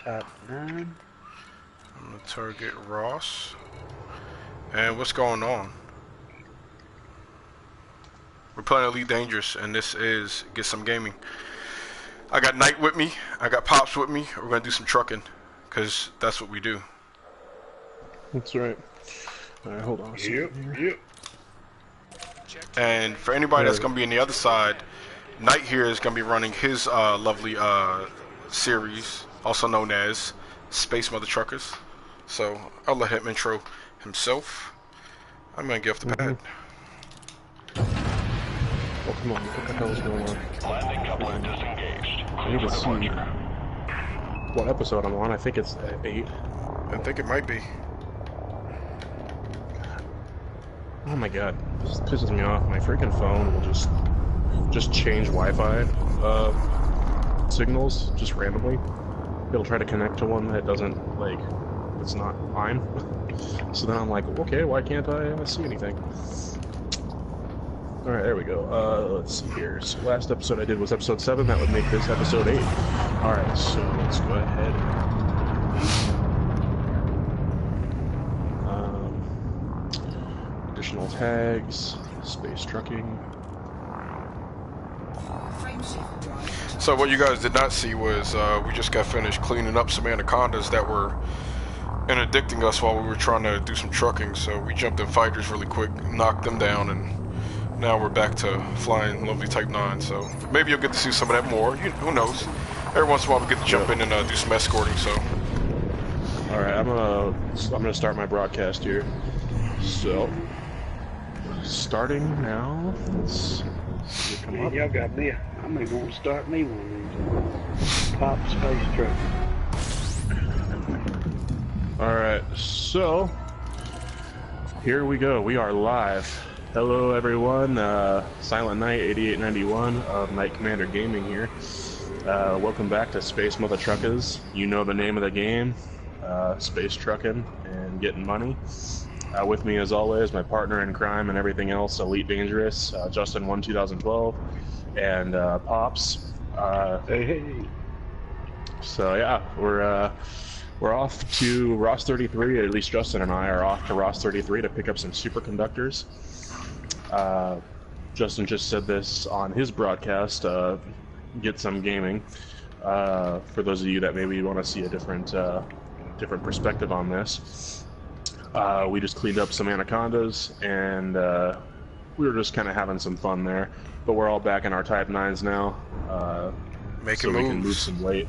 top 9. I'm gonna target Ross. And what's going on? We're playing Elite Dangerous, and this is Get Some Gaming. I got Knight with me. I got Pops with me. We're gonna do some trucking, cause that's what we do. That's right. All right, hold on a second here. And for anybody that's gonna be on the other side, Knight here is gonna be running his lovely series, also known as Space Mother Truckers. So I'll let him intro himself. I'm gonna get off the pad. Oh, come on, what the hell is going on? Landing coupler disengaged. I need to see what episode I'm on. I think it's 8. I think it might be. Oh my god, this pisses me off. My freaking phone will just change Wi-Fi signals just randomly. It'll try to connect to one that doesn't, like, it's not fine. So then I'm like, okay, why can't I see anything? Alright, there we go. Let's see here. So last episode I did was episode 7. That would make this episode 8. Alright, so let's go ahead. Additional tags, space trucking. So what you guys did not see was we just got finished cleaning up some anacondas that were interdicting us while we were trying to do some trucking. So we jumped in fighters really quick, knocked them down, and now we're back to flying lovely Type 9. So maybe you'll get to see some of that more. Who knows? Every once in a while we get to jump in and do some escorting. So. All right, I'm gonna start my broadcast here. So. Starting now. Let's see it come up. Y'all got me. I'm gonna go start me one of these. Pop space truck. Alright, so here we go. We are live. Hello everyone. Silent Knight 8891 of Knight Commander Gaming here. Welcome back to Space Mother Truckers. You know the name of the game. Space trucking and getting money. With me, as always, my partner in crime and everything else, Elite Dangerous, Justin 2012, and Pops. Hey. So yeah, we're off to Ross 33. At least Justin and I are off to Ross 33 to pick up some superconductors. Justin just said this on his broadcast. Get Some Gaming. For those of you that maybe want to see a different perspective on this. We just cleaned up some anacondas, and we were just kind of having some fun there. But we're all back in our Type 9s now, Making so we moves. can move some weight.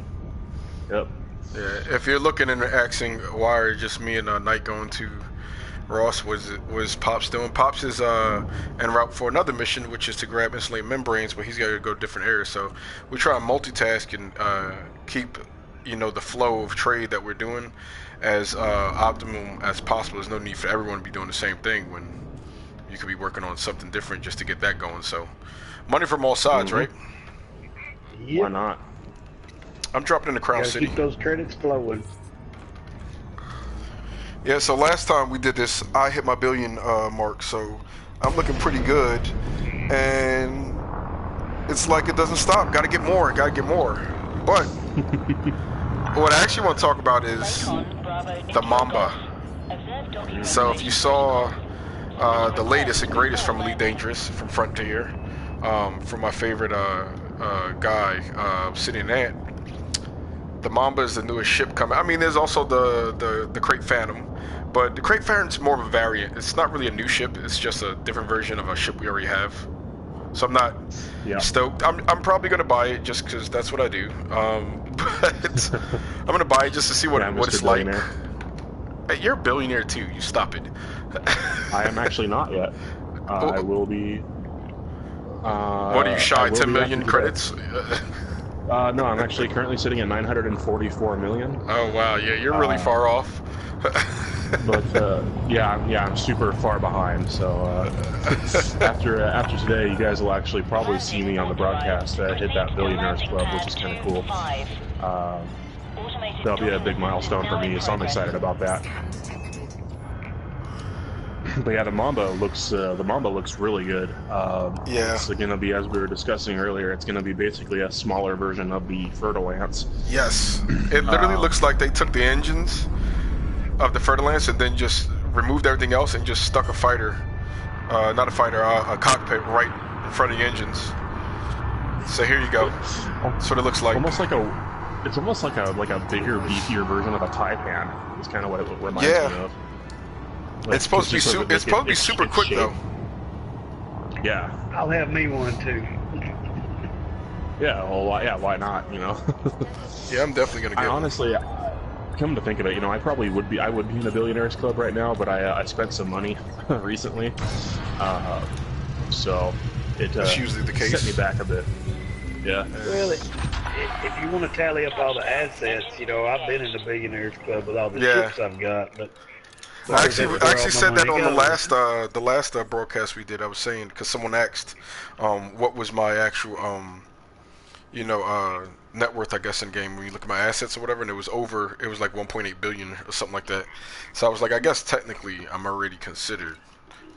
Yep. Yeah, if you're looking and asking why are just me and Knight going to Ross, was Pops doing? Pops is en route for another mission, which is to grab insulated membranes, but he's got to go to different areas. So we try to multitask and keep, the flow of trade that we're doing as optimum as possible. There's no need for everyone to be doing the same thing when you could be working on something different just to get that going. So money from all sides, right? Yep. Why not? I'm dropping into Crown City. Keep those credits flowing. Yeah, so last time we did this, I hit my billion mark, so I'm looking pretty good. And it's like it doesn't stop. Gotta get more, But what I actually want to talk about is the Mamba. So if you saw the latest and greatest from Elite Dangerous, from Frontier, from my favorite guy, Obsidian Ant, the Mamba is the newest ship coming. I mean, there's also the Crate Phantom, but the Crate Phantom's more of a variant. It's not really a new ship. It's just a different version of a ship we already have. So I'm not stoked. I'm probably gonna buy it just because that's what I do. But I'm gonna buy it just to see what it's like. Hey, you're a billionaire too. You stop it. I am actually not yet. I will be. What are you shy? 10 million credits? No, I'm actually currently sitting at 944 million. Oh wow, yeah, you're really far off. But yeah, I'm super far behind. So after today, you guys will actually probably see me on the broadcast hit that Billionaires Club, which is kind of cool. That'll be a big milestone for me, so I'm excited about that. But yeah, the Mamba looks really good. Yeah. It's gonna be, as we were discussing earlier, it's gonna be basically a smaller version of the Fer-de-Lance. Yes. It literally looks like they took the engines of the Fer-de-Lance and then just removed everything else and just stuck a fighter, not a fighter, a cockpit right in front of the engines. So here you go. That's what it looks like. It's almost like a bigger, beefier version of a Taipan. Is kind of what it reminds me of. Like, it's supposed to be super quick shape. though. Yeah. I'll have me one too. Yeah. Well, why not? You know. Yeah, I'm definitely gonna get one. Honestly, come to think of it, you know, I would be in a billionaires club right now, but I spent some money recently, so That's usually the case. set me back a bit. Yeah. Well, if you want to tally up all the assets, you know, I've been in the billionaires club with all the ships I've got, but. I actually said that on the last broadcast we did. I was saying because someone asked, what was my actual net worth, I guess, in game when you look at my assets or whatever, and it was like 1.8 billion or something like that. So I was like, I guess technically I'm already considered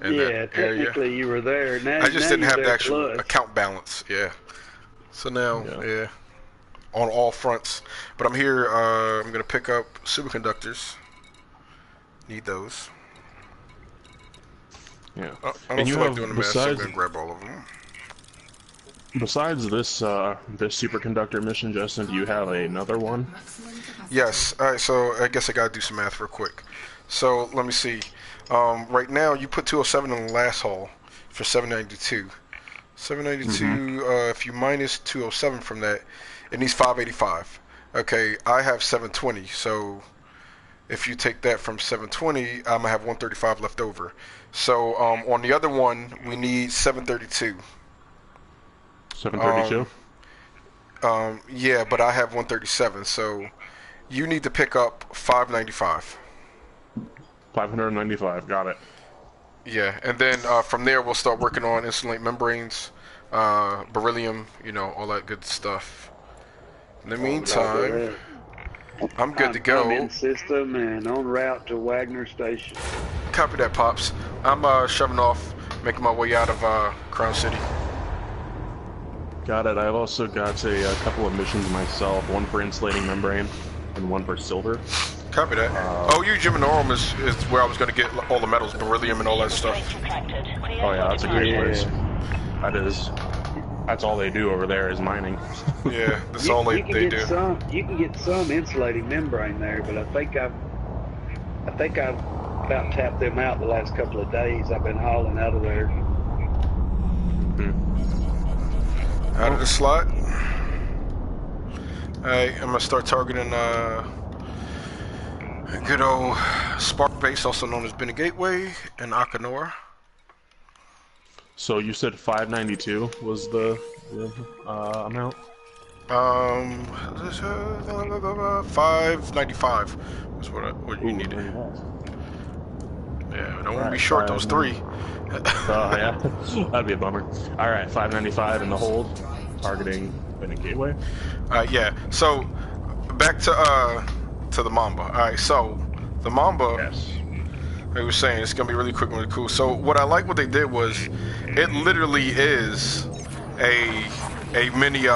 in that area. Technically you were there. Now, I just didn't have the actual plus. account balance. Yeah. So now, on all fronts. But I'm here. I'm gonna pick up superconductors. Need those. Yeah. I don't feel like doing the math, so I'm gonna grab all of them. Besides this superconductor mission, Justin, do you have another one? Yes. All right. So I guess I gotta do some math real quick. So let me see. Right now you put 207 in the last haul for 792. 792. If you minus 207 from that, it needs 585. Okay. I have 720. So if you take that from 720, I'm gonna have 135 left over. So on the other one, we need 732. 732? Yeah, but I have 137, so you need to pick up 595. 595, got it. Yeah, and then from there we'll start working on insulate membranes, beryllium, you know, all that good stuff. In the meantime, I'm good to go. In system and en route to Wagner Station. Copy that, Pops. I'm shoving off, making my way out of Crown City. Got it. I've also got a couple of missions myself, one for insulating membrane and one for silver. Copy that. Geminorum is where I was going to get all the metals, beryllium and all that stuff. Oh yeah, that's a great place. That is. That's all they do over there is mining. Yeah, that's all they do. You can get some insulating membrane there, but I think I've about tapped them out the last couple of days. I've been hauling out of there. Out of the slot. Alright, I'm gonna start targeting good old Spark Base, also known as Bennett Gateway, and Akanora. So you said 592 was the amount? 595 was what you needed. Yeah, I don't want to be short those three. Oh yeah, that'd be a bummer. All right, 595 in the hold, targeting Bennett Gateway. Yeah. So back to the Mamba. All right. So the Mamba. Yes. I was saying it's gonna be really quick and really cool. So what I like what they did was, it literally is a mini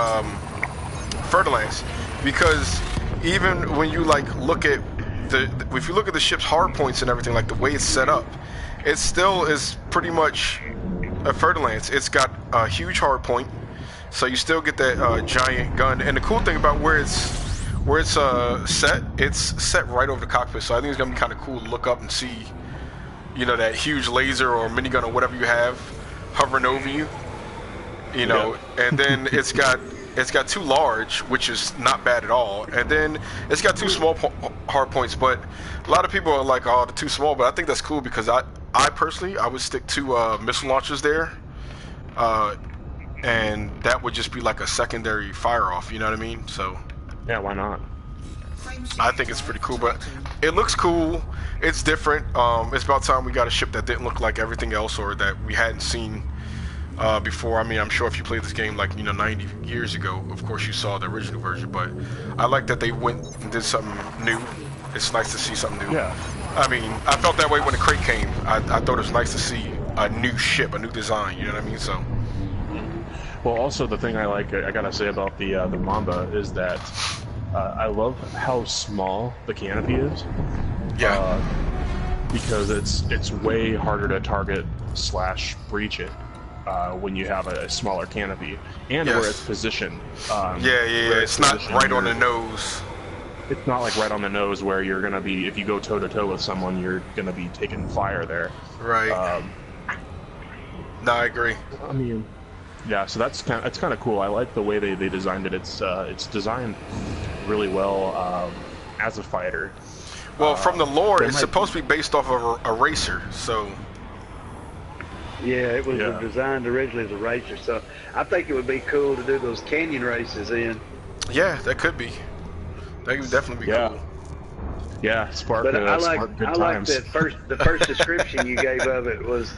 Fer-de-Lance, because even when you like look at if you look at the ship's hard points and everything, like the way it's set up, it still is pretty much a Fer-de-Lance. It's got a huge hard point, so you still get that giant gun. And the cool thing about where it's set, it's set right over the cockpit. So I think it's gonna be kind of cool to look up and see, you know, that huge laser or minigun or whatever you have hovering over you. You know, and then it's got two large, which is not bad at all, and then it's got two small hard points. But a lot of people are like, oh, they're too small, but I think that's cool because I personally, I would stick two missile launchers there, and that would just be like a secondary fire off, you know what I mean? So yeah, why not? I think it's pretty cool, but it looks cool. It's different. It's about time we got a ship that didn't look like everything else, or that we hadn't seen before. I mean, I'm sure if you played this game like 90 years ago, of course you saw the original version, but I like that they went and did something new. It's nice to see something new. Yeah, I mean, I felt that way when the crate came. I thought it was nice to see a new ship, a new design. You know what I mean? So. Well, also the thing I gotta say about the Mamba is that I love how small the canopy is. Yeah. Because it's way harder to target / breach it when you have a smaller canopy, and where it's positioned. It's not right on the nose. It's not like right on the nose where you're gonna be, if you go toe to toe with someone, you're gonna be taking fire there. Right. No, I agree. I mean, yeah. So that's kind of cool. I like the way they designed it. It's designed really well as a fighter. Well, from the lore, it's supposed to be based off of a racer, so. Yeah, it was designed originally as a racer, so I think it would be cool to do those canyon races in. Yeah, that could be. That could definitely be cool. Yeah, spark. But I like times. that the first description you gave of it was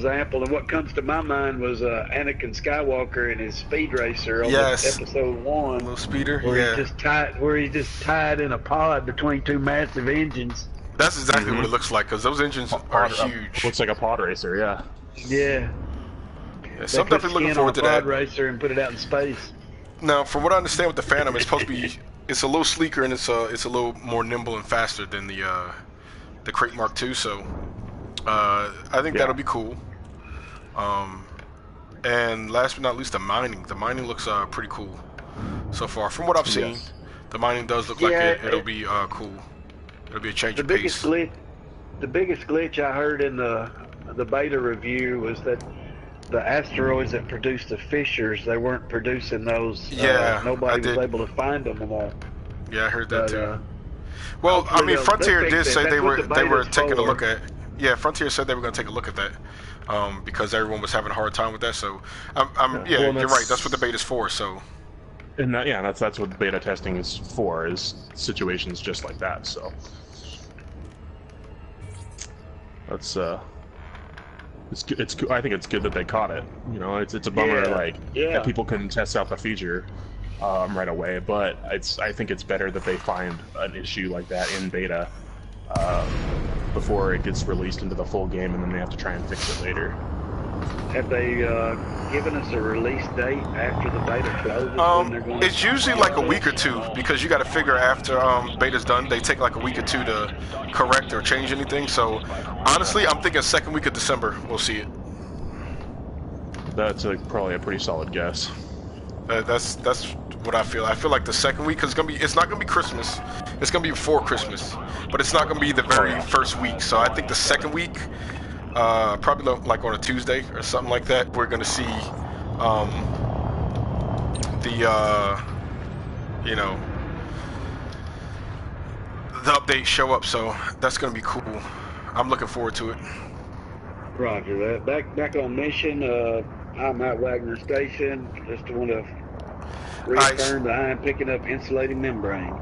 ample, and what comes to my mind was Anakin Skywalker and his speed racer on episode 1. Little speeder, where he just tied in a pod between two massive engines. That's exactly what it looks like, because those engines are huge. Looks like a pod racer, yeah. Yeah. So I'm definitely looking forward to that. Pod racer and put it out in space. Now, from what I understand with the Phantom, it's supposed to be, it's a little sleeker and it's a little more nimble and faster than the Crate Mark II. So I think that'll be cool. And last but not least, the mining. The mining looks pretty cool so far. From what I've seen, the mining does look like it'll be cool. It'll be a change of pace. The biggest glitch I heard in the beta review was that the asteroids that produced the fissures, they weren't producing those. Nobody was able to find them enough. Yeah, I heard that too. Well, I mean, Frontier did say they were taking a look at. Yeah, Frontier said they were going to take a look at that because everyone was having a hard time with that. So, you're right. That's what the beta's for. So. And that's what beta testing is for, is situations just like that. So. That's it's I think it's good that they caught it. You know, it's a bummer that people couldn't test out the feature right away, but I think it's better that they find an issue like that in beta before it gets released into the full game, and then they have to try and fix it later. Have they given us a release date after the beta closes? It's usually like a week or two, because you got to figure after beta's done, they take like a week or two to correct or change anything. So honestly, I'm thinking second week of December we'll see it. That's probably a pretty solid guess. That's what I feel. I feel like the second week, because it's not gonna be Christmas. It's gonna be before Christmas, but it's not gonna be the very first week. So I think the second week. Probably like on a Tuesday or something like that, we're gonna see the update show up, so that's gonna be cool. I'm looking forward to it. Roger that. Back on mission. I'm at Wagner Station. Just want to reaffirm that I am picking up insulating membrane.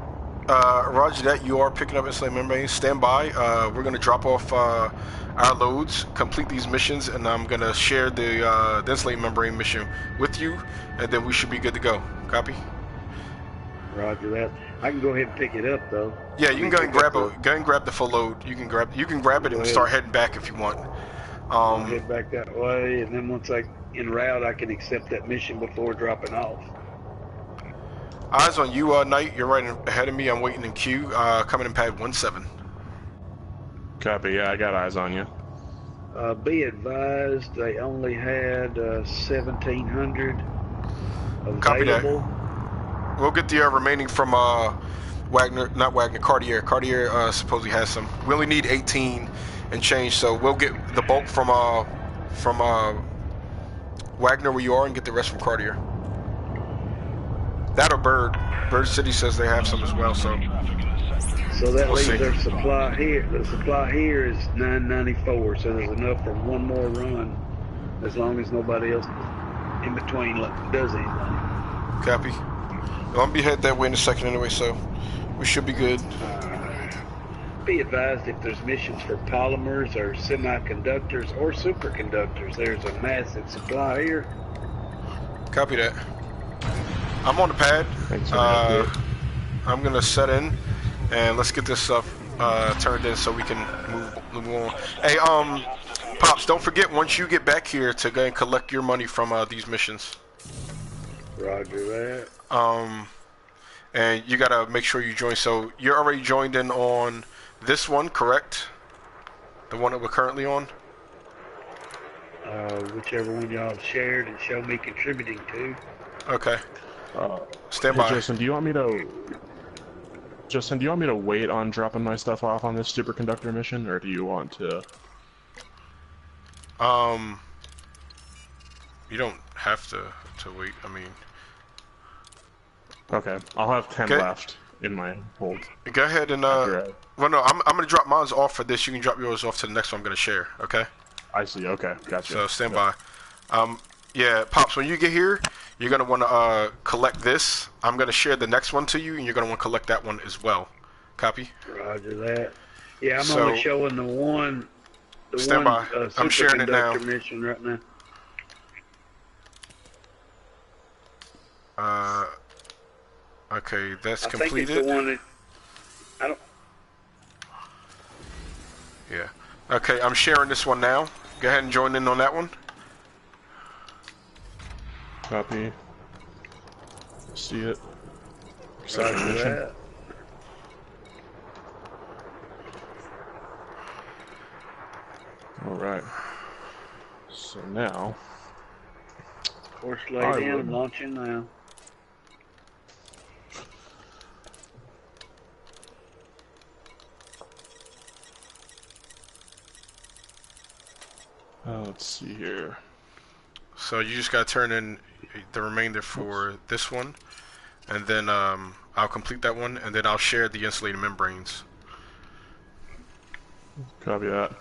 Roger that. You are picking up insulating membrane. Stand by. We're gonna drop off our loads, complete these missions, and I'm gonna share the insulating membrane mission with you, and then we should be good to go. Copy? Roger that. I can go ahead and pick it up though. Yeah, you can go and grab the full load. You can grab it and start heading back if you want. I'll head back that way, and then once I en route, I can accept that mission before dropping off. Eyes on you, Knight. You're right ahead of me. I'm waiting in queue. Coming in pad 17. Copy. Yeah, I got eyes on you. Be advised, they only had 1,700 available. Copy that. We'll get the remaining from Cartier. Cartier supposedly has some. We only need 18 and change, so we'll get the bulk from Wagner where you are, and get the rest from Cartier. That or Bird. Bird City says they have some as well, so. So that leaves their supply here. The supply here is 994, so there's enough for one more run, as long as nobody else in between does anything. Copy. Well, I'm be headed that way in a second anyway, so we should be good. Be advised, if there's missions for polymers or semiconductors or superconductors, there's a massive supply here. Copy that. I'm on the pad. Thanks for I'm gonna set in, and let's get this stuff turned in so we can move on. Hey, Pops, don't forget once you get back here to go and collect your money from these missions. Roger that. And you gotta make sure you join. So you're already joined in on this one, correct? The one that we're currently on? Whichever one y'all shared and show me contributing to. Okay. Stand by. Hey, Justin, do you want me to wait on dropping my stuff off on this superconductor mission, or do you want to? You don't have to wait. I mean. Okay, I'll have 10 left in my hold. Go ahead and well, no, I'm gonna drop mine off for this. You can drop yours off to the next one I'm gonna share. Okay. I see. Okay, gotcha. So stand by. Yeah, Pops, when you get here, you're gonna want to collect this. I'm gonna share the next one to you, and you're gonna want to collect that one as well. Copy. Roger that. Yeah, I'm only showing the one. Stand by. I'm sharing it now. Mission right now. Okay, that's completed. I think it's the one that I don't. Yeah. Okay, I'm sharing this one now. Go ahead and join in on that one. Copy. See it. Roger that. All right. So now. Course laid in, launching now. Let's see here. So you just gotta turn in the remainder for this one, and then I'll complete that one, and then I'll share the insulated membranes. Copy that.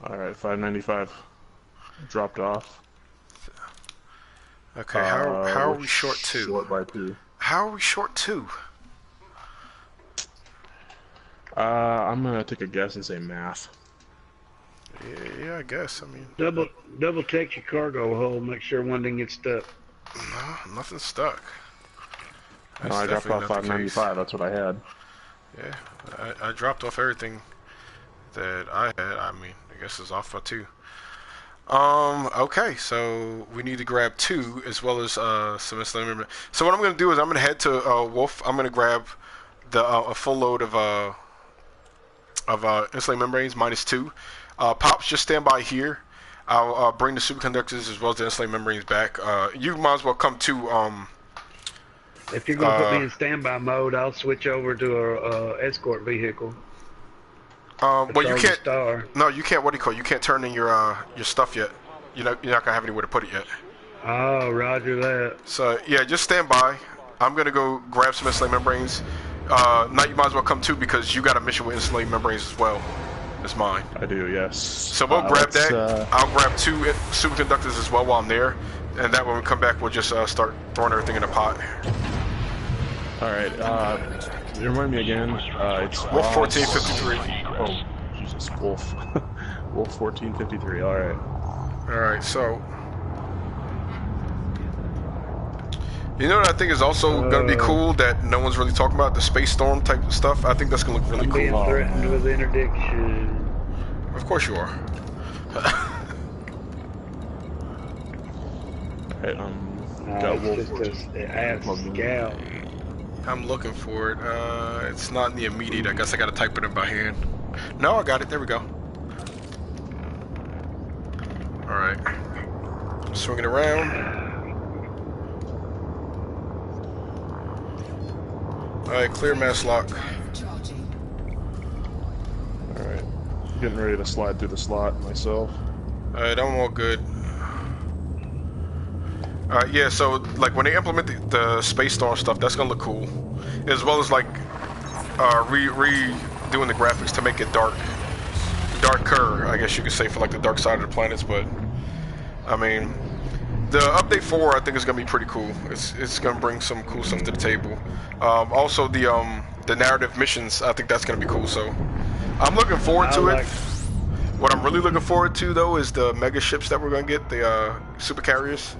Alright, 595 dropped off. Okay, how are we short 2? Short by 2. How are we short 2? I'm gonna take a guess and say math. Yeah, I guess. I mean, double check your cargo hold. Make sure one didn't get stuck. No, nothing's stuck. No, I dropped off 595. That's what I had. Yeah, I dropped off everything that I had. I mean, I guess it's off by 2. Okay, so we need to grab 2 as well as some insulated membrane. So what I'm gonna do is I'm gonna head to Wolf. I'm gonna grab a full load of insulated membranes -2. Pops, just stand by here. I'll bring the superconductors as well as the insulated membranes back. You might as well come to. If you're gonna put me in standby mode, I'll switch over to a escort vehicle. Well, you can't. No, you can't. What do you call? You can't turn in your stuff yet. You're not gonna have anywhere to put it yet. Oh, roger that. So yeah, just stand by. I'm gonna go grab some insulated membranes. Now you might as well come too because you got a mission with insulated membranes as well. It's mine. I do, yes. So we'll grab that. I'll grab 2 superconductors as well while I'm there, and that when we come back, we'll just start throwing everything in a pot. All right. Remind me again. It's Wolf 1453. Oh, Jesus, Wolf. Wolf 1453. All right. All right. So, you know what I think is also going to be cool that no one's really talking about, the space storm type of stuff. I think that's going to look really cool. I'm being threatened with interdiction. Of course you are. Hey, got Wolf. Just an ass scout. I'm looking for it. It's not in the immediate. I guess I got to type it in by hand. No, I got it. There we go. All right. Swing it around. Alright, clear mass lock. Alright. Getting ready to slide through the slot myself. Alright, I'm all good. Alright, yeah, so like when they implement the space storm stuff, that's gonna look cool. As well as like redoing the graphics to make it darker, I guess you could say, for like the dark side of the planets, but I mean the update 4 I think is gonna be pretty cool. It's gonna bring some cool stuff to the table. Also the narrative missions, I think that's gonna be cool. So I'm looking forward to it. What I'm really looking forward to though is the mega ships that we're gonna get, the super carriers,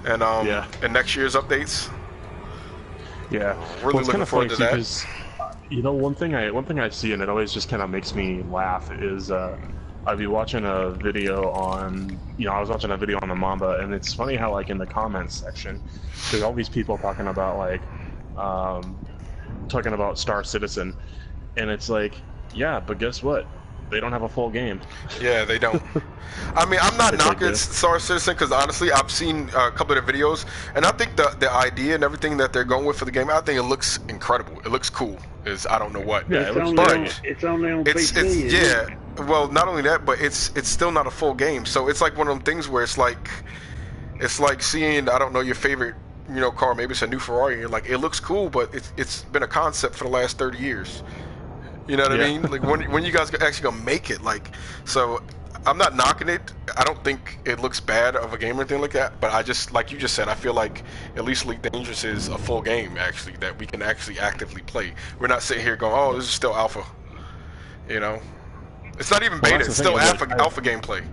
and and next year's updates. Yeah, Really looking forward to that. You know, one thing I see, and it always just kind of makes me laugh, is I'd be watching a video on, I was watching a video on the Mamba, and it's funny how, like, in the comments section, there's all these people talking about, like, Star Citizen, and it's like, yeah, but guess what? They don't have a full game. Yeah, they don't. I mean, I'm not knocking Star Citizen because honestly, I've seen a couple of their videos, and I think the idea and everything that they're going with for the game, I think it looks incredible. It looks cool. I don't know what. Yeah, it's only on PC. Yeah. Well, not only that, but it's still not a full game. So it's like one of them things where it's like seeing, I don't know, your favorite car. Maybe it's a new Ferrari. And you're like, it looks cool, but it's been a concept for the last 30 years. You know what I mean? Like when you guys are actually gonna make it, like, so I'm not knocking it. I don't think it looks bad of a game or anything like that. But I just, like you just said, I feel like at least Elite Dangerous is a full game actually that we can actually actively play. We're not sitting here going, oh, this is still alpha. It's not even beta. It's still alpha gameplay.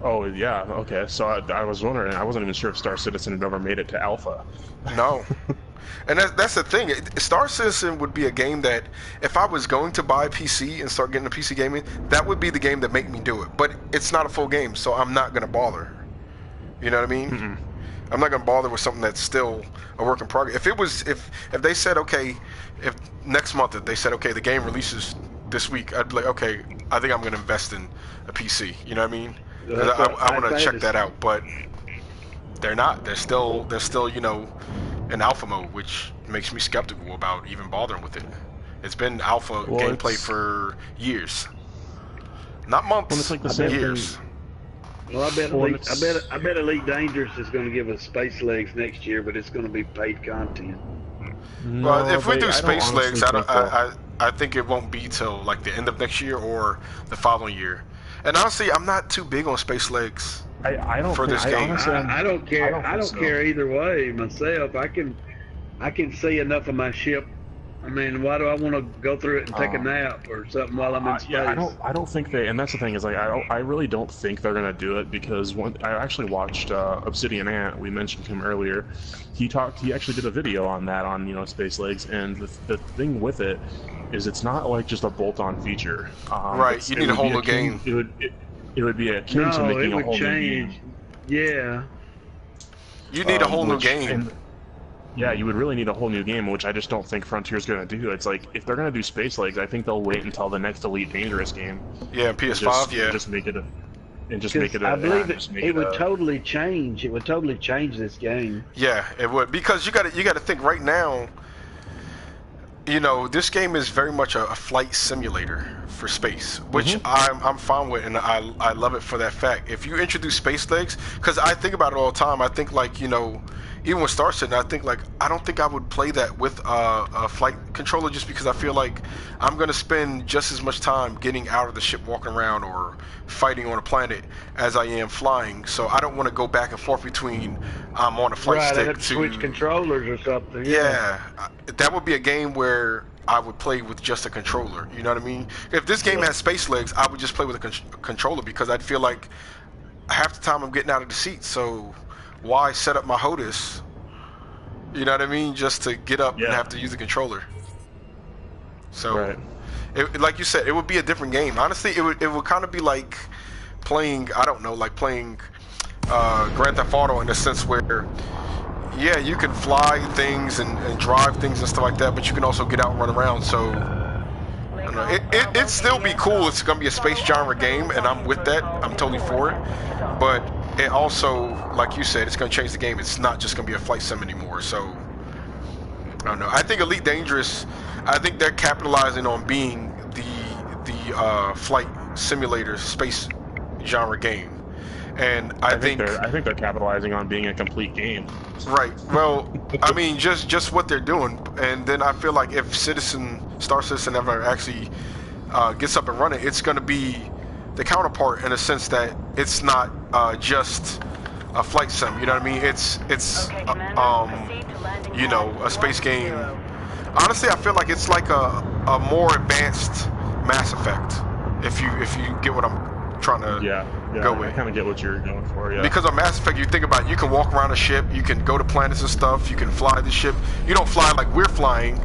Oh yeah, okay. So I was wondering. I wasn't even sure if Star Citizen had ever made it to alpha. No. And that's the thing. Star Citizen would be a game that if I was going to buy a PC and start getting a PC gaming, that would be the game that make me do it. But it's not a full game, so I'm not going to bother. You know what I mean? Mm-mm. I'm not going to bother with something that's still a work in progress. If they said, okay, if next month if they said, okay, the game releases this week, I'd be like, okay, I think I'm going to invest in a PC. You know what I mean? I want to check that out, but they're not. They're still in alpha mode, which makes me skeptical about even bothering with it. It's been alpha gameplay for years, not months. Well, it's like the same years. Thing. Well, I bet Elite Dangerous is going to give us Space Legs next year, but it's going to be paid content. No, well, if we do Space Legs, I think it won't be till like the end of next year or the following year. And honestly, I'm not too big on Space Legs. I don't for this game. Honestly, I don't care. I don't care either way myself. I can see enough of my ship. I mean, why do I want to go through it and take a nap or something while I'm in space? Yeah, I don't think they. And that's the thing is, like, I really don't think they're gonna do it because I actually watched Obsidian Ant. We mentioned him earlier. He actually did a video on that on Space Legs, and the thing with it is it's not like just a bolt-on feature. Right. You need a whole new game. It would be akin to making a whole new game. Yeah. You need a whole new game. Yeah, you would really need a whole new game, which I just don't think Frontier's going to do. It's like, if they're going to do Space Legs, I think they'll wait until the next Elite Dangerous game. Yeah, PS5, just make it I believe it would totally change. It would totally change this game. Yeah, it would, because you got to think right now. This game is very much a flight simulator for space, which I'm fine with, and I love it for that fact. If you introduce Space Legs, because I think about it all the time, I think like even with Star Citizen, I think like I don't think I would play that with a flight controller just because I feel like I'm gonna spend just as much time getting out of the ship, walking around, or fighting on a planet as I am flying. So I don't want to go back and forth between I'm on a flight stick have to switch controllers or something. Yeah, that would be a game where I would play with just a controller. You know what I mean? If this game has Space Legs, I would just play with a controller because I'd feel like half the time I'm getting out of the seat. So why set up my HOTAS? You know what I mean? Just to get up and have to use the controller. So, like you said, it would be a different game. Honestly, it would kind of be like playing, I don't know, like playing Grand Theft Auto in a sense where, yeah, you can fly things and drive things and stuff like that, but you can also get out and run around. So, I don't know, it'd still be cool. It's gonna be a space genre game, and I'm with that. I'm totally for it. But it also, like you said, it's gonna change the game. It's not just gonna be a flight sim anymore. So, I don't know. I think Elite Dangerous, I think they're capitalizing on being the flight simulator space genre game. And I think they're capitalizing on being a complete game. Right. Well, I mean, just what they're doing, and then I feel like if Star Citizen ever actually gets up and running, it's going to be the counterpart in a sense that it's not just a flight sim. You know what I mean? It's a space game. Honestly, I feel like it's like a more advanced Mass Effect. If you get what I'm trying to go with. I kind of get what you're going for, yeah. Because on Mass Effect, you think about it, you can walk around a ship, you can go to planets and stuff, you can fly the ship. You don't fly like we're flying,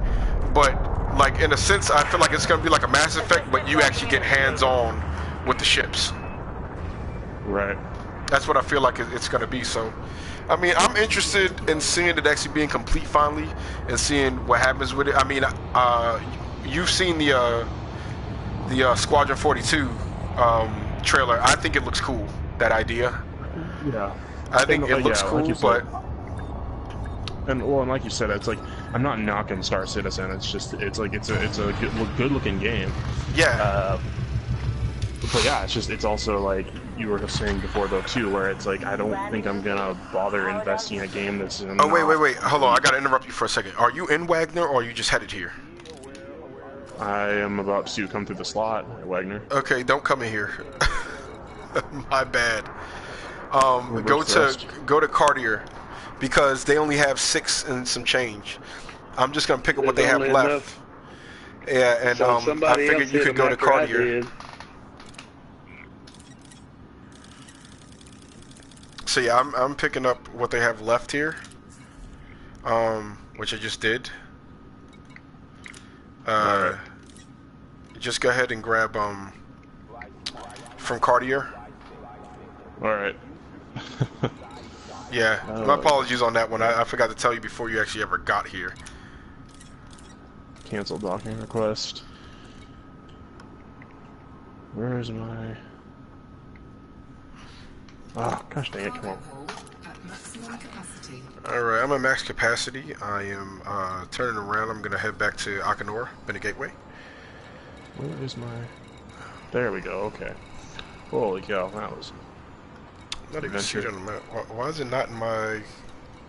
but like in a sense, I feel like it's gonna be like a Mass Effect, but you actually get hands-on with the ships. Right. That's what I feel like it's gonna be. So, I mean, I'm interested in seeing it actually being complete finally, and seeing what happens with it. I mean, you've seen the Squadron 42 trailer. I think it looks cool. That idea. Yeah. I think it looks cool, like but. And like you said, it's like I'm not knocking Star Citizen. It's just it's a good looking game. Yeah. But yeah, it's also like you were saying before though too, where it's like I don't think I'm gonna bother investing in a game that's in. Oh wait, hold on! I gotta interrupt you for a second. Are you in Wagner or are you just headed here? I am about to come through the slot at Wagner. Okay, don't come in here. My bad. Go to Cartier. Because they only have 6 and some change. I'm just gonna pick up what they have left. Enough. Yeah, and so I figured you could go to Cartier. So yeah, I'm picking up what they have left here. Which I just did. Right. Just go ahead and grab from Cartier. All right. Yeah, my apologies on that one. I forgot to tell you before you actually ever got here. Cancel docking request. Where is my... Oh, gosh dang it, come on. Alright, I'm at max capacity. I am turning around. I'm going to head back to Akanor, Bennett Gateway. Where is my... There we go, okay. Holy cow, that was... Not even see it on the map. Why is it not in my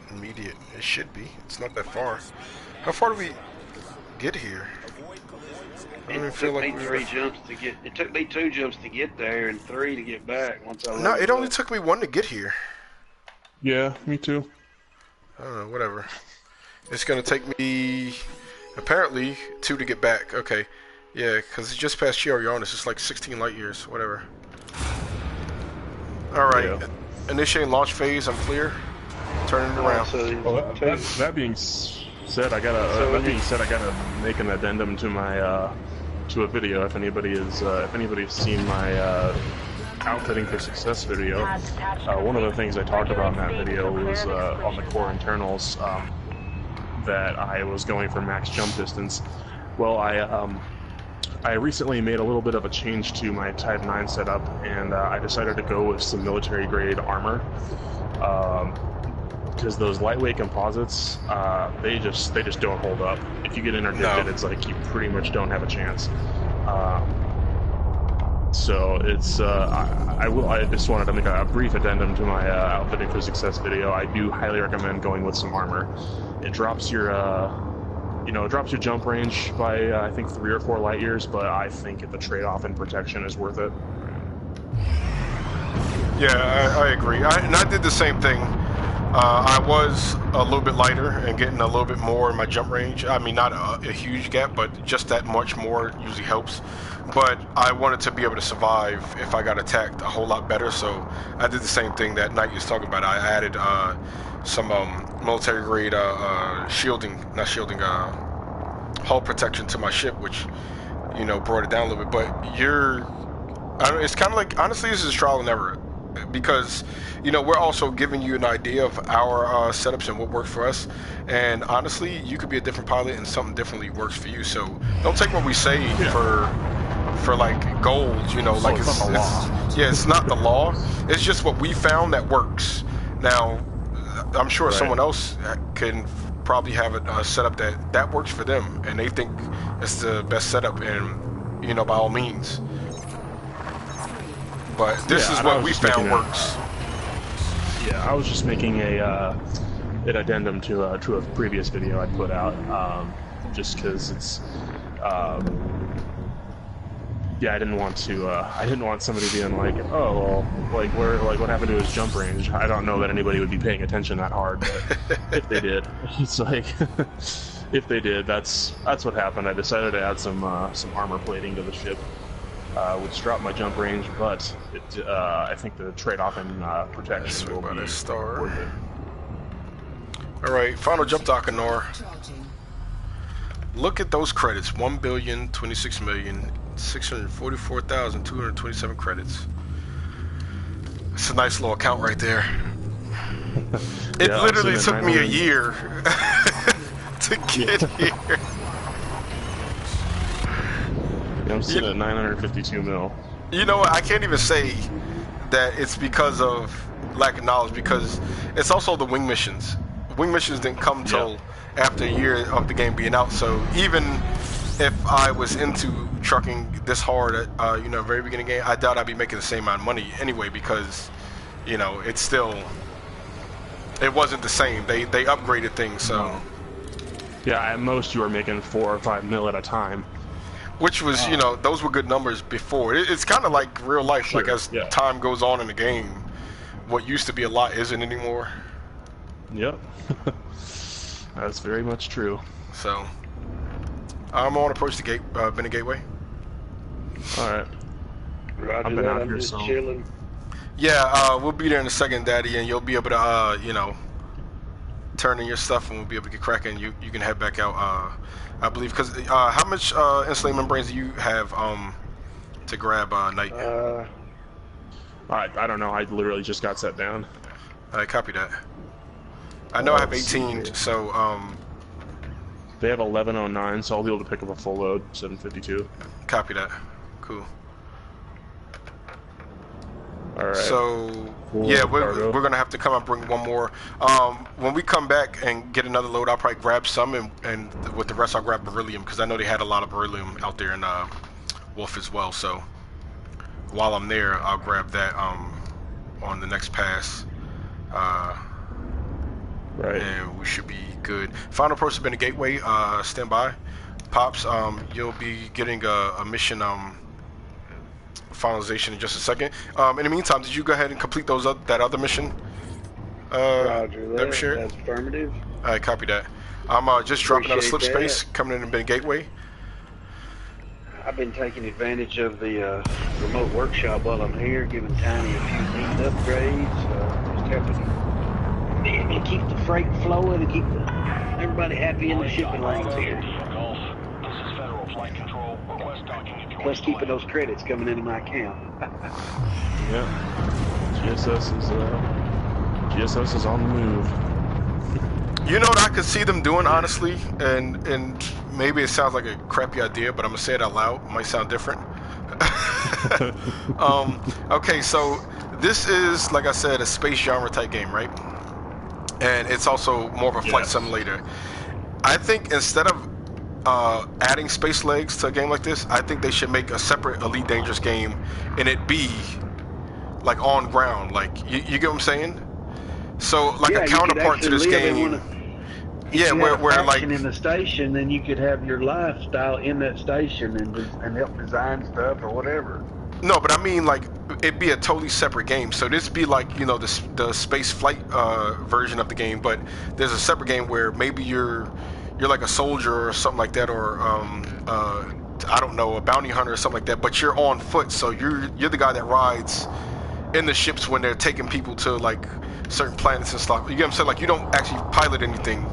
immediate? It should be. It's not that far. How far do we get here? I don't even feel like it took me 2 jumps to get there and 3 to get back once I No, it only took me 1 to get here. Yeah, me too. I don't know, whatever. It's gonna take me apparently 2 to get back. Okay. Yeah, because it's just past Uranus. It's like 16 light years, whatever. Alright, yeah. Initiating launch phase, I'm clear. Turning it around. That being said, I gotta make an addendum to my to a video. If anybody's seen my outfitting for success video, one of the things I talked about in that video was on the core internals that I was going for max jump distance. Well, I recently made a little bit of a change to my Type 9 setup, and I decided to go with some military-grade armor. Because those lightweight composites, they just don't hold up. If you get interdicted, it's like you pretty much don't have a chance. So it's I just wanted to make a brief addendum to my outfitting for success video. I do highly recommend going with some armor. It drops your it drops your jump range by I think 3 or 4 light years, but I think the trade-off in protection is worth it. Yeah, I agree. And I did the same thing. I was a little bit lighter and getting a little bit more in my jump range. I mean, not a huge gap, but just that much more usually helps. But I wanted to be able to survive if I got attacked a whole lot better, so I did the same thing that Knight was talking about. I added some military grade hull protection to my ship, which brought it down a little bit. But it's kind of like, honestly, this is trial and error, because we're also giving you an idea of our setups and what works for us, and honestly, you could be a different pilot and something differently works for you. So don't take what we say for like gold, like it's not the law. It's not the law. It's just what we found that works. Now, I'm sure someone else can probably have a setup that works for them, and they think it's the best setup, and by all means. But this is what we found works. Yeah, I was just making an addendum to a previous video I put out, just because it's. I didn't want somebody being like, oh, well, what happened to his jump range? I don't know that anybody would be paying attention that hard, but if they did, it's like, if they did, that's what happened. I decided to add some armor plating to the ship, which dropped my jump range, but I think the trade-off in protection will be worth it. All right, final jump to Akanor. Look at those credits. 1,026,644,227 credits. It's a nice little account right there. It literally took me a year to get here. Yeah, I'm sitting at 952 mil. You know what? I can't even say that it's because of lack of knowledge, because it's also the wing missions. Wing missions didn't come till after a year of the game being out. So even if I was into trucking this hard at very beginning game, I doubt I'd be making the same amount of money anyway, because it's still, it wasn't the same. They upgraded things. So yeah, at most you were making 4 or 5 mil at a time. Which was, those were good numbers before. It's kind of like real life. Sure, like as time goes on in the game, what used to be a lot isn't anymore. Yep. That's very much true. So, I'm on approach to gate, Bennett Gateway. Alright. I've been out here, so chilling. Yeah, we'll be there in a second, Daddy, and you'll be able to, turn in your stuff, and we'll be able to get cracking. You can head back out, I believe, because how much insulating membranes do you have to grab, Knight? I don't know. I literally just got set down. I copy that. I know I have 18, so they have 1109, so I'll be able to pick up a full load, 752. Copy that. Cool. All right. So yeah, we're gonna have to come and bring one more. When we come back and get another load, I'll probably grab some, and with the rest I'll grab beryllium, because I know they had a lot of beryllium out there in Wolf as well. So while I'm there, I'll grab that on the next pass. Right. And we should be good. Final approach has been a gateway. Stand by. Pops, you'll be getting a mission finalization in just a second. In the meantime, did you go ahead and complete that other mission? Roger that. That's affirmative. Alright, copy that. I'm just dropping out of slip space, coming in and been gateway. I've been taking advantage of the remote workshop while I'm here, giving Tiny a few neat upgrades. Just helping to keep the freight flowing and keep everybody happy in the shipping lanes here. Plus keeping those credits coming into my account. Yeah. GSS is on the move. You know what I could see them doing, honestly, and maybe it sounds like a crappy idea, but I'm gonna say it out loud. It might sound different. Okay, so this is, like I said, a space genre type game, right? And it's also more of a flight simulator. I think instead of adding space legs to a game like this, I think they should make a separate Elite Dangerous game, and it be like on ground. Like you get what I'm saying? So like a counterpart to this game. Yeah, where like in the station, then you could have your lifestyle in that station and help design stuff or whatever. No, but I mean like it'd be a totally separate game. So this be like the space flight version of the game, but there's a separate game where maybe you're like a soldier or something like that, or I don't know, a bounty hunter or something like that. But you're on foot, so you're the guy that rides in the ships when they're taking people to like certain planets and stuff. You get what I'm saying? Like you don't actually pilot anything.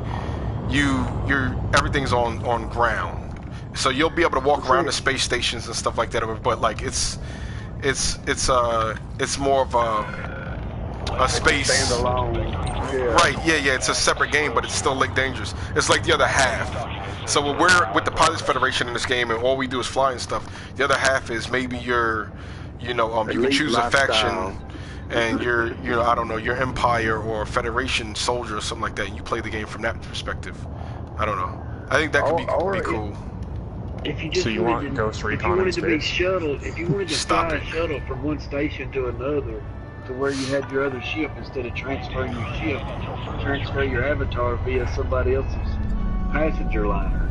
Everything's on ground. So you'll be able to walk around the space stations and stuff like that. But like it's more of a space. Standalone. Yeah. Right? Yeah. It's a separate game, but it's still like dangerous. It's like the other half. So we're with the Pilots Federation in this game, and all we do is fly and stuff. The other half is maybe you can choose a faction, and you're I don't know, your Empire or Federation soldier or something like that. And you play the game from that perspective. I don't know. I think that could be cool. If you just want Ghost Recon in space? If you wanted to fly a shuttle from one station to another, to where you had your other ship, instead of transferring your ship, transfer your avatar via somebody else's passenger liner.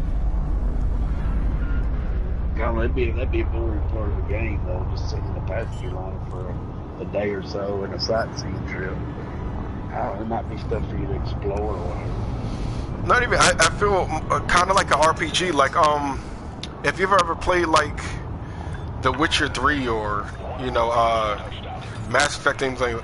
God, that'd be a boring part of the game, though, just sitting in a passenger liner for a day or so in a sightseeing trip. It might be stuff for you to explore or whatever. Not even. I feel kind of like an RPG. Like if you've ever played like The Witcher 3 or Mass Effect things, like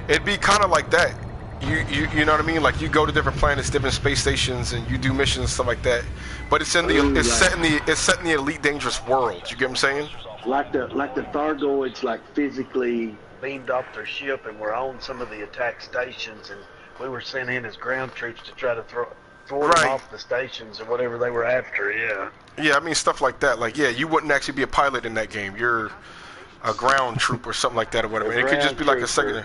it'd be kind of like that. you know what I mean? Like you go to different planets, different space stations, and you do missions and stuff like that. But it's in the it's set in the Elite Dangerous world. You get what I'm saying? Like the Thargoids, like physically beamed off their ship and were on some of the attack stations, and we were sent in as ground troops to try to thwart them off the stations or whatever they were after. Yeah. Yeah, I mean stuff like that. Like yeah, you wouldn't actually be a pilot in that game. You're a ground troop or something like that or whatever. And it could just be like a second.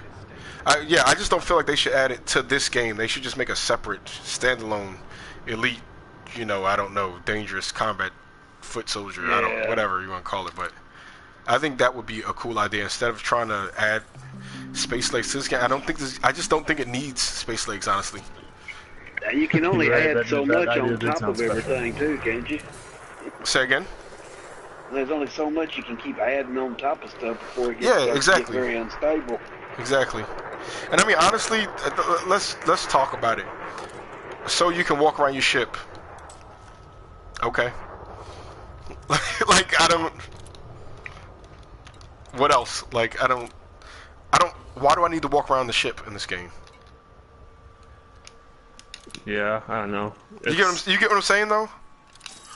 Yeah, I just don't feel like they should add it to this game. They should just make a separate, standalone, elite, you know, I don't know, dangerous combat foot soldier. Yeah. I don't, whatever you want to call it. But I think that would be a cool idea instead of trying to add space legs to this game. I just don't think it needs space legs, honestly. You can only add so much on top of everything, too, can't you? Say again? There's only so much you can keep adding on top of stuff before it gets get very unstable. Exactly. And I mean, honestly, let's talk about it. So you can walk around your ship. Okay. Like I don't. What else? Like I don't. Why do I need to walk around the ship in this game? Yeah, I don't know. You get what I'm saying though?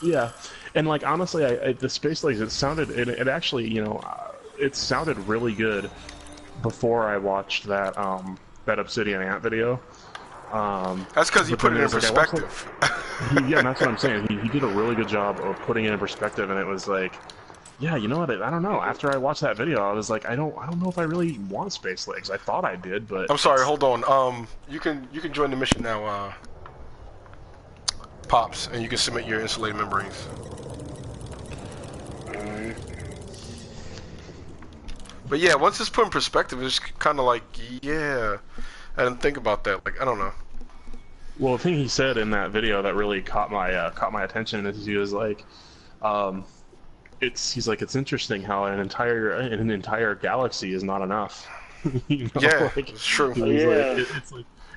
Yeah, and like honestly, the space legs. It actually, you know, it sounded really good before I watched that that Obsidian Ant video. That's because you put it in perspective. Yeah, that's what I'm saying. He did a really good job of putting it in perspective, and it was like, yeah, you know what? I don't know. After I watched that video, I was like, I don't know if I really want space legs. I thought I did, but I'm sorry. Hold on. You can join the mission now, Pops, and you can submit your insulated membranes. But yeah, once it's put in perspective, it's kind of like, yeah, I didn't think about that. Like, I don't know. Well, the thing he said in that video that really caught my attention is he was like, he's like, it's interesting how an entire galaxy is not enough. You know? Yeah, like, it's true.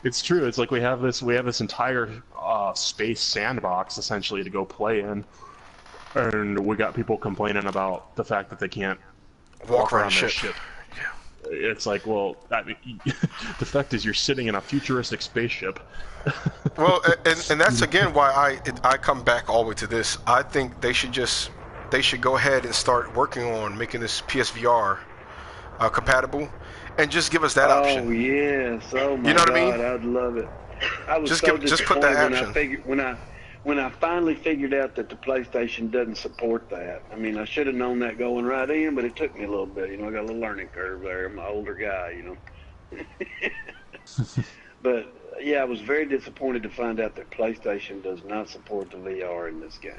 It's true. It's like we have this entire space sandbox essentially to go play in, and we got people complaining about the fact that they can't walk around their ship. Yeah. It's like, well, the fact is you're sitting in a futuristic spaceship. Well, and that's again why I come back all the way to this. I think they should go ahead and start working on making this PSVR compatible, and just give us that option. Oh yes, oh my God, I mean? I'd love it. I was just put that option. When I finally figured out that the PlayStation doesn't support that. I mean, I should have known that going right in, but it took me a little bit. You know, I got a little learning curve there. I'm an older guy, you know. But yeah, I was very disappointed to find out that PlayStation does not support the VR in this game.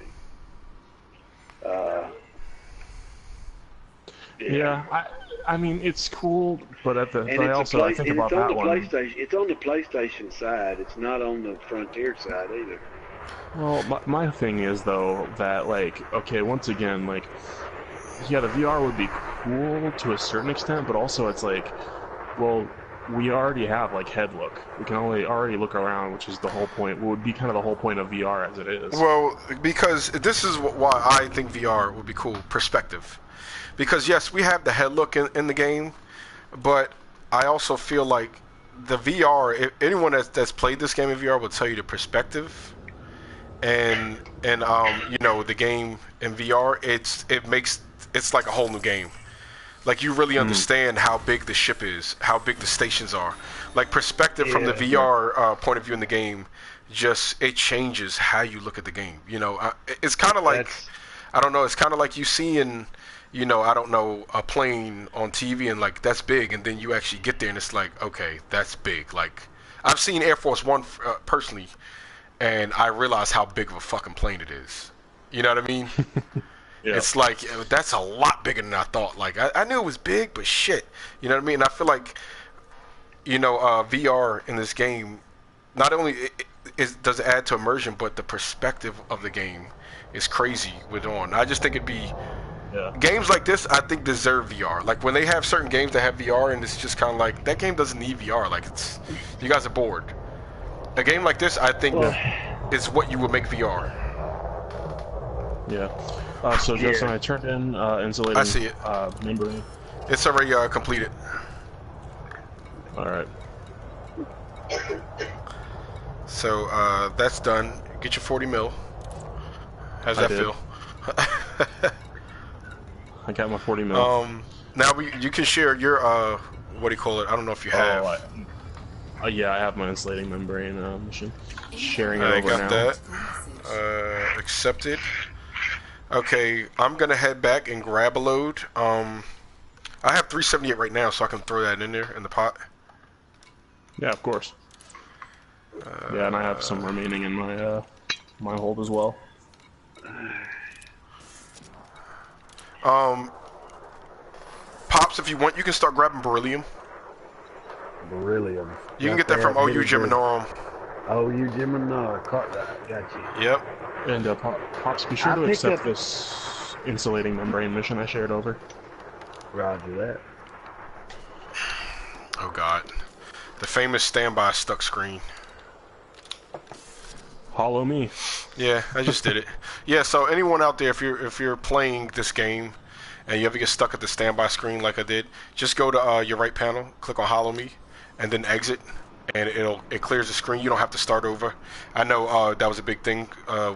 Yeah, I mean it's cool, but I think about that one. It's on the PlayStation side. It's not on the Frontier side either. Well, my thing is though that like, okay, once again, like, yeah, the VR would be cool to a certain extent, but also it's like, well, we already have like head look. We can already look around, which is the whole point. Would be kind of the whole point of VR as it is. Well, because this is why I think VR would be cool. Perspective. Because yes, we have the head look in the game, but I also feel like the VR. If anyone that's played this game in VR will tell you the perspective, and you know, the game in VR. It's like a whole new game. Like you really understand how big the ship is, how big the stations are. Like perspective from the VR point of view in the game, it changes how you look at the game. You know, it's kind of like, I don't know, it's kind of like you seeing, you know, I don't know, a plane on TV and like that's big, and then you actually get there and it's like, okay, that's big. Like I've seen Air Force One personally, and I realize how big of a fucking plane it is. You know what I mean? Yeah. It's like, that's a lot bigger than I thought. Like, I knew it was big, but shit. You know what I mean? And I feel like, you know, VR in this game, not only does it add to immersion, but the perspective of the game is crazy with on. I just think it'd be... Yeah. Games like this, I think, deserve VR. Like, when they have certain games that have VR, and it's just kind of like, that game doesn't need VR. Like, you guys are bored. A game like this, I think, is what you would make VR. Yeah. So Justin, I turned in insulating. I see it. Membrane. It's already completed. All right. So that's done. Get your 40 mil. How's that feel? I got my 40 mil. Now you can share your what do you call it? I don't know if you have. Yeah, I have my insulating membrane mission. Sharing it I over got now. that. Accepted. Okay, I'm gonna head back and grab a load. I have 378 right now, so I can throw that in there in the pot. Yeah, of course. Yeah, and I have some remaining in my my hold as well. Pops, if you want, you can start grabbing beryllium. Beryllium. You can get that from OU Geminorum. OU Geminorum. Got you. Yep. And Pops, be sure to accept this insulating membrane mission I shared over. Roger that. Oh God, the famous standby stuck screen. Hollow me. Yeah, I just did it. Yeah, so anyone out there, if you're playing this game and you ever get stuck at the standby screen like I did, just go to your right panel, click on Hollow Me, and then exit, and it clears the screen. You don't have to start over. I know that was a big thing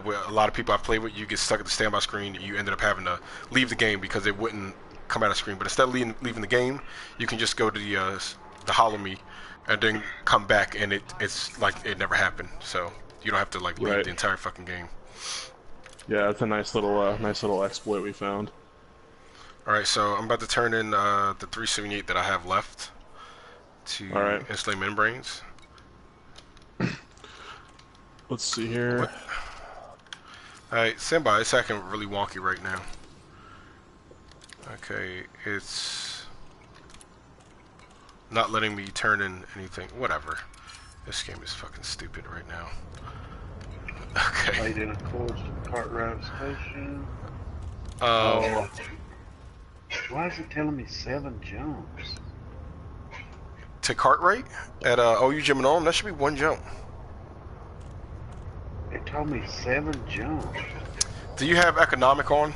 with a lot of people I've played with. You get stuck at the standby screen, you ended up having to leave the game because it wouldn't come out of screen. But instead of leaving the game, you can just go to the Hollow Me, and then come back, and it's like it never happened. So you don't have to like leave the entire fucking game. Yeah, it's a nice little exploit we found. All right, so I'm about to turn in the 378 that I have left to insulate membranes. Let's see here. What? All right, stand by. It's acting really wonky right now. Okay, it's not letting me turn in anything. Whatever. This game is fucking stupid right now. Okay. Laid in a course to Cartwright Station. Why is it telling me 7 jumps? To Cartwright at OU Geminorum, that should be 1 jump. It told me 7 jumps. Do you have economic on?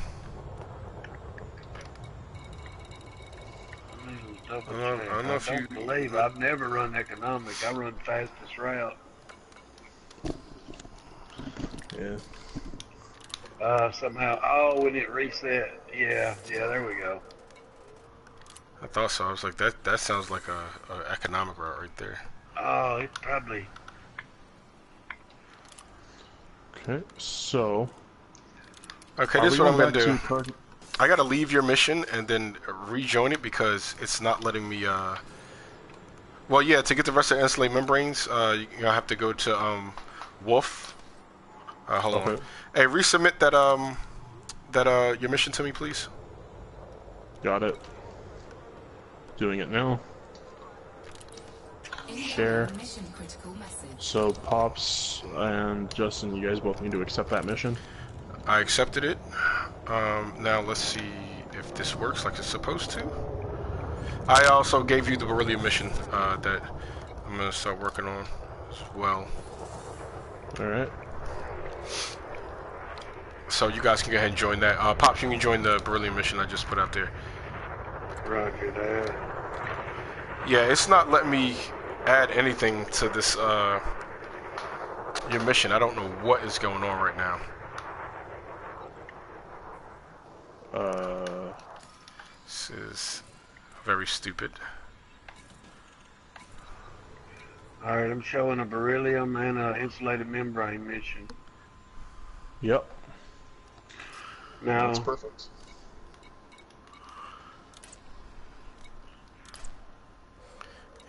I don't know if you believe I've never run economic. I run fastest route. Yeah. Somehow, when it reset, yeah, there we go. I thought so. I was like, that sounds like a economic route right there. Oh, it's probably. Okay, so. Okay, this is what I'm gonna do. I gotta leave your mission and then rejoin it because it's not letting me. Well, yeah, to get the rest of the insulate membranes, you have to go to Wolf. Hold on. Hey, resubmit that your mission to me, please. Got it. Doing it now. Share. So Pops and Justin, you guys both need to accept that mission. I accepted it. Now let's see if this works like it's supposed to. I also gave you the beryllium mission that I'm gonna start working on as well. All right. So you guys can go ahead and join that. Pops, you can join the beryllium mission I just put out there. Roger that. Yeah, it's not letting me add anything to this your mission. I don't know what is going on right now. This is very stupid. Alright, I'm showing a beryllium and an insulated membrane mission. Yep. Now, that's perfect.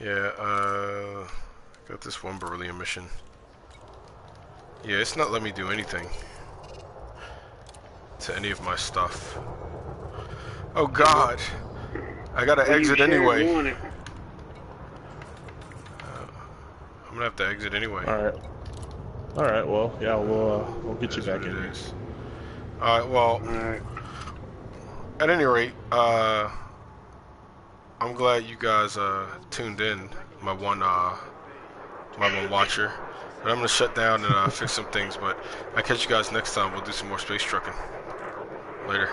Yeah, got this one beryllium mission. Yeah, it's not letting me do anything to any of my stuff. Oh God, I gotta exit anyway. I'm gonna have to exit anyway. All right. Well, yeah, we'll get you back in here. All right. Well, at any rate, I'm glad you guys tuned in. My one watcher. And I'm gonna shut down and fix some things. But I'll catch you guys next time. We'll do some more space trucking. Later.